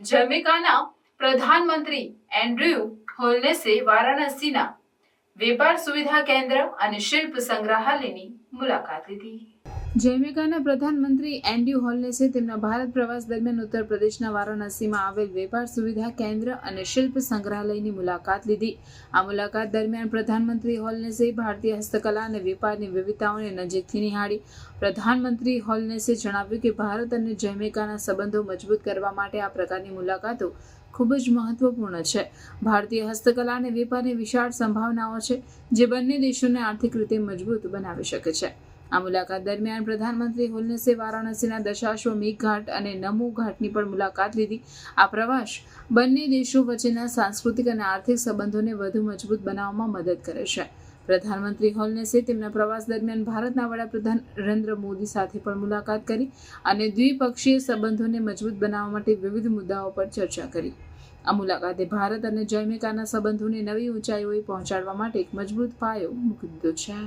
જમૈકાના પ્રધાનમંત્રી એન્ડ્રયુ હોલનેસે વારાણસીના વેપાર સુવિધા કેન્દ્ર અને શિલ્પ સંગ્રહાલયની મુલાકાત લીધી. જમૈકાના પ્રધાનમંત્રી એન્ડ્રયુ હોલનેસે તેમના ભારત પ્રવાસ દરમિયાન ઉત્તર પ્રદેશના વારાણસીમાં આવેલ વેપાર સુવિધા કેન્દ્ર અને શિલ્પ સંગ્રહાલયની મુલાકાત લીધી. આ મુલાકાત દરમિયાન પ્રધાનમંત્રી હોલનેસે ભારતીય હસ્તકલા અને વેપારની વિવિધતાઓને નજીકથી નિહાળી. પ્રધાનમંત્રી હોલનેસે જણાવ્યું કે ભારત અને જમૈકાના સંબંધો મજબૂત કરવા માટે આ પ્રકારની મુલાકાતો ખૂબ જ મહત્વપૂર્ણ છે. ભારતીય હસ્તકલા અને વેપારની વિશાળ સંભાવનાઓ છે જે બંને દેશોને આર્થિક રીતે મજબૂત બનાવી શકે છે. આ મુલાકાત દરમિયાન પ્રધાનમંત્રી હોલનેસે વારાણસીના દશાશ્વમેઘ ઘાટ અને નમો ઘાટની પણ મુલાકાત લીધી. આ પ્રવાસ બંને દેશો વચ્ચેના સાંસ્કૃતિક અને આર્થિક સંબંધોને વધુ મજબૂત બનાવવામાં મદદ કરે છે. પ્રધાનમંત્રી હોલનેસે તેમના પ્રવાસ દરમિયાન ભારતના વડાપ્રધાન નરેન્દ્ર મોદી સાથે પણ મુલાકાત કરી અને દ્વિપક્ષીય સંબંધોને મજબૂત બનાવવા માટે વિવિધ મુદ્દાઓ પર ચર્ચા કરી. આ મુલાકાતે ભારત અને જમૈકાના સંબંધોને નવી ઊંચાઈઓએ પહોંચાડવા માટે એક મજબૂત પાયો મૂકી દીધો છે.